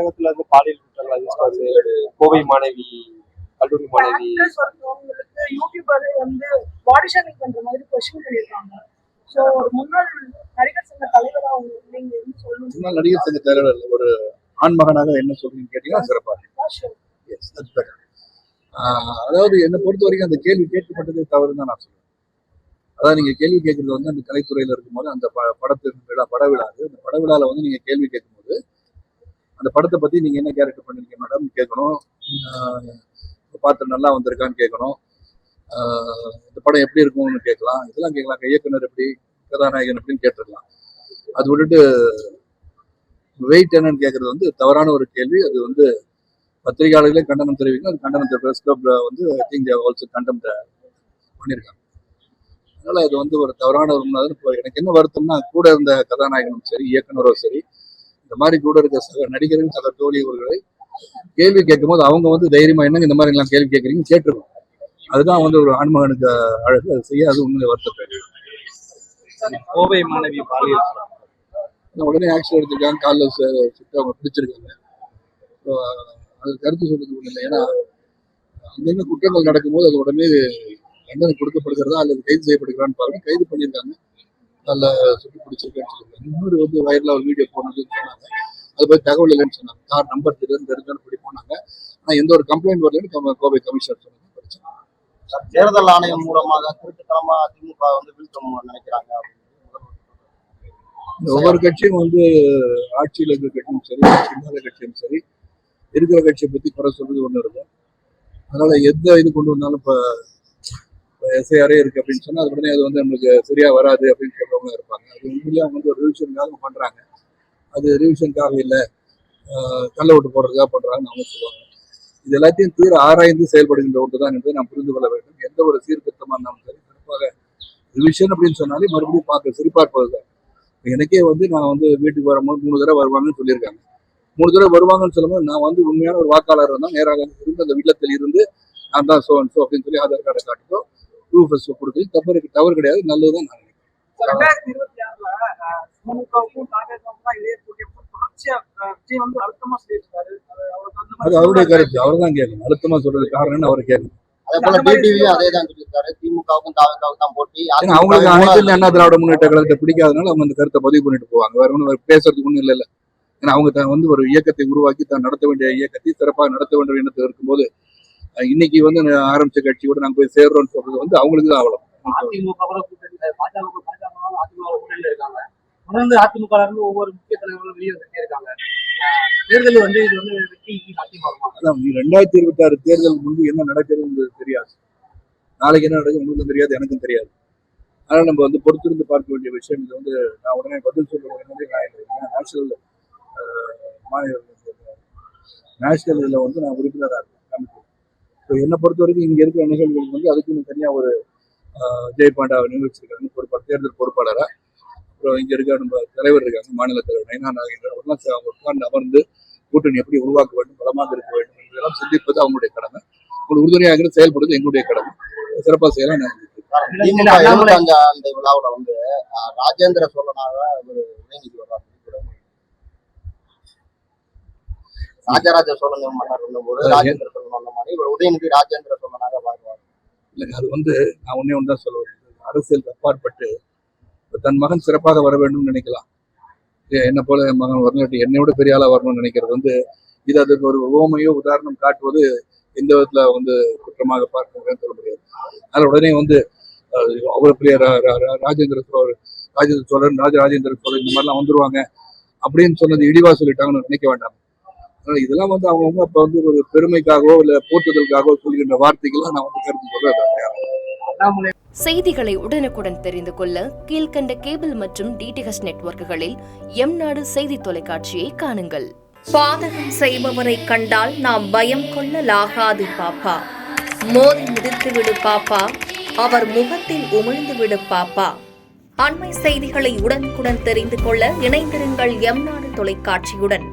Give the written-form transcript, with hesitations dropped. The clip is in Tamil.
தமிழகத்துல இருந்து பாலியல் குற்றங்கள் கோவை மாணவி, கல்லூரி மாணவி யூடியூபர் வந்து பாடி ஷேமிங் பண்ற மாதிரி கொஸ்டின் பண்ணிருக்காங்க. சோ ஒரு முன்னாள் நடிகர் சங்க தலைவரா நீங்க என்ன சொல்லணும்? முன்னாள் நடிகர் சங்க தலைவர் ஒரு ஆண்மகனாக என்ன சொல்றீங்கன்னு கேட்டீங்கன்னா சிறப்பா. அதாவது என்னை பொறுத்த வரைக்கும் அந்த கேள்வி கேட்கப்பட்டதே தவறுன்னு தான் நான் சொல்லுவேன். அதாவது நீங்க கேள்வி கேட்கறது வந்து அந்த கலைத்துறையில இருக்கும்போது அந்த படத்தின் விழா படவிழாது அந்த படவிழால வந்து நீங்க கேள்வி கேட்கும்போது அந்த படத்தை பத்தி நீங்க என்ன கேரக்டர் பண்ணிருக்கீங்க மேடம் கேட்கணும், பாத்திரம் நல்லா வந்திருக்கான்னு கேட்கணும், இந்த படம் எப்படி இருக்கும்னு கேட்கலாம், இதெல்லாம் கேட்கலாம். இயக்குனர் எப்படி, கதாநாயகன் எப்படின்னு கேட்டுருக்கலாம். அது விட்டுட்டு வெயிட் என்னன்னு கேட்கறது வந்து தவறான ஒரு கேள்வி. அது வந்து பத்திரிகையாளர்களே கண்டனம் தெரிவிக்கணும். அது கண்டனத்தை பிரஸ் கிளப்ல வந்து ஐ திங்க் ஆல்சோ கண்டம் பண்ணியிருக்காங்க. அதனால அது வந்து ஒரு தவறான ஒரு எனக்கு என்ன வருத்தம்னா கூட இருந்த கதாநாயகனும் சரி இயக்குனரும் சரி இந்த மாதிரி கூட இருக்க சக நடிகர்கள் சக தோழியவர்களை கேள்வி கேட்கும் போது அவங்க வந்து தைரியமா என்னங்க இந்த மாதிரி எல்லாம் கேள்வி கேட்குறீங்க கேட்டுருக்கோம். அதுதான் வந்து ஒரு ஆண்மகனுக்கு அழகு. அது செய்ய அது உண்மையை வருத்தப்படும். கோவை மாணவி பாலியல் உடனே ஆக்ஷன் எடுத்திருக்காங்க, காலில் சுட்டு அவங்க பிடிச்சிருக்காங்க. அது கருத்து சொல்றது ஒண்ணு இல்லை. ஏன்னா அங்கங்க குற்றங்கள் நடக்கும்போது அது உடனே தண்டனை கொடுக்கப்படுகிறதா அல்லது கைது செய்யப்படுகிறான்னு பாருங்க. கைது பண்ணியிருக்காங்க, நல்ல சுட்டு பிடிச்சிருக்கேன்னு சொல்லியிருக்காங்க. இன்னொரு வந்து வைரலா ஒரு வீடியோ போனதுன்னு சொன்னாங்க. அது போய் தகவல் இல்லைன்னு சொன்னாங்க. கார் நம்பர் தெரிஞ்சாலும் படி போனாங்க. ஆனா எந்த ஒரு கம்ப்ளைண்ட் வரலன்னு கோவை கமிஷனர் சொன்னாங்க. தேர்தல் ஆணையம் மூலமாக திருட்டுத்தனமா திமுக வந்து வீழ்த்தம் நினைக்கிறாங்க. ஒவ்வொரு கட்சியும் வந்து ஆட்சியில் இருக்கிற கட்சியும் சரி ஆட்சி இல்லாத கட்சியும் சரி இருக்கிற கட்சியை பத்தி குறை சொல்றது ஒண்ணு இருக்கும். அதனால எந்த இது கொண்டு வந்தாலும் இப்ப எஸ்ஐஆரே இருக்கு அப்படின்னு சொன்னா அது உடனே அது வந்து நம்மளுக்கு சரியா வராது அப்படின்னு சொல்றவங்க இருப்பாங்க. அது உண்மையிலேயே அவங்க வந்து ஒரு ரிவிஷனுக்காக பண்றாங்க. அது ரிவிஷனுக்காக இல்லை, கள்ள ஓட்டு போடுறதுக்காக பண்றாங்கன்னு அவங்க சொல்லுவாங்க. இது எல்லாத்தையும் தீர ஆராய்ந்து செயல்படுகின்ற ஒன்று தான் என்பதை நாம் புரிந்து கொள்ள வேண்டும். எந்த ஒரு சீர்திருத்தமா இருந்தாலும் சரி சிறப்பாக ரிவிஷன் அப்படின்னு சொன்னாலே மறுபடியும் பார்க்க சரிபார்ப்பதுதான். எனக்கே வந்து நான் வந்து வீட்டுக்கு வரும்போது 3 தடவை வருவாங்கன்னு சொல்லியிருக்காங்க. 3 தடவை வருவாங்கன்னு சொல்லும்போது நான் வந்து உண்மையான ஒரு வாக்காளர் தான் நேராக இருந்து அந்த இல்லத்தில் இருந்து நான் தான் சோ அப்படின்னு சொல்லி ஆதார் கார்டை காட்டுறோம், ப்ரூஃப் கொடுத்து தவறு கிடையாது, நல்லதுதான் நான் நினைக்கிறேன். அது அவருடைய கருத்து, அவர் தான் கேட்கணும். அழுத்தமா சொல்றது காரணம் அவரை கேட்கணும். அவங்களுக்கு அனைத்து அண்ணா திராவிட முன்னேற்ற கழகத்தை பிடிக்காதனால அவங்க அந்த கருத்தை பதிவு பண்ணிட்டு போவாங்க. வேற ஒன்றும் பேசுறதுக்கு ஒன்றும் இல்லை. ஏன்னா அவங்க வந்து ஒரு இயக்கத்தை உருவாக்கி தான் நடத்த வேண்டிய இயக்கத்தை சிறப்பாக நடத்த வேண்டிய எண்ணத்தில் இருக்கும்போது இன்னைக்கு வந்து ஆரம்பிச்ச கட்சியோட நாங்க போய் சேர்றோம்னு சொல்றது வந்து அவங்களுக்கு தான் அவ்வளவு. அதிமுக ஒவ்வொரு முக்கிய தலைவர்களும் வெளியே இருக்காங்க. தேர்தல் வந்து இது வந்து 2026 தேர்தல் முன்பு என்ன நடக்கிறது தெரியாது. நாளைக்கு என்ன நடக்குது உங்களுக்கும் தெரியாது, எனக்கும் தெரியாது. அதனால நம்ம வந்து பொறுத்திருந்து பார்க்க வேண்டிய விஷயம். இது வந்து நான் உடனே பதில் சொல்லுவேன். நேஷனல் இதில் வந்து நான் உறுப்பினராக இருக்கேன். என்னை பொறுத்த வரைக்கும் இங்க இருக்கிற நிகழ்வுகளுக்கு வந்து அதுக்குன்னு தனியா ஒரு ஜெய் பாண்டாவை நியமிச்சிருக்காங்க தேர்தல் பொறுப்பாளராக. அப்புறம் இங்க இருக்க நம்ம தலைவர் இருக்காங்க, மாநில தலைவர் நயனா நாகேந்திரன். உட்கார்ந்து அமர்ந்து கூட்டணி எப்படி உருவாக்க வேண்டும், பலமாக இருக்க வேண்டும் இதெல்லாம் சிந்திப்பது அவங்களுடைய கடமை. ஒரு உறுதுணையாக செயல்படுவது எங்களுடைய கடமை. சிறப்பாக செய்யலாம். அந்த விழாவுல வந்து ராஜேந்திர சோழனாக ஒரு உதயநிதி வருவார். ராஜராஜ சோழன் மன்னர் இருந்தபோது ராஜேந்திர சோழன் வந்த மாதிரி ஒரு உதயநிதி ராஜேந்திர சோழனாக வாழ்வார். இல்லைங்க, அது வந்து நான் ஒன்னே ஒன்றுதான் சொல்லுவேன். அரசியல் அப்பாற்பட்டு தன் மகன் சிறப்பாக வர வேண்டும் நினைக்கலாம். என்ன போல என் மகன் வரணும், என்னையோட பெரிய ஆளா வரணும்னு நினைக்கிறது வந்து இது அதுக்கு ஒரு உவமையோ உதாரணம் காட்டுவது எந்த விதத்துல வந்து குற்றமாக பார்க்க சொல்ல முடியாது. அதனால உடனே வந்து அவ்வளவு பெரிய ராஜேந்திர சோழன் ராஜராஜேந்திர சோழன் இந்த மாதிரிலாம் வந்துருவாங்க அப்படின்னு சொன்னது இழிவா சொல்லிட்டாங்கன்னு நினைக்க வேண்டாம். அதனால இதெல்லாம் வந்து அவங்கவுங்க அப்ப வந்து ஒரு பெருமைக்காகவோ இல்ல போற்றுதலுக்காகவோ சொல்கின்ற வார்த்தைகள்லாம் நான் வந்து கருத்து சொல்றேன். செய்திகளை உடனுக்குடன் தெரிந்து கொள்ள கீழ்கண்ட கேபிள் மற்றும் டிடிஹெச் நெட்வொர்க்குகளில் எம்நாடு செய்தி தொலைக்காட்சியை காணுங்கள். பாதகம் செய்பவரை கண்டால் நாம் பயம் கொள்ளலாகாது பாப்பா. மோதி மிதித்து விடு பாப்பா, அவர் முகத்தில் உமிழ்ந்து விடு பாப்பா. அண்மை செய்திகளை உடனுக்குடன் தெரிந்து கொள்ள இணைந்திருங்கள் எம்நாடு தொலைக்காட்சியுடன்.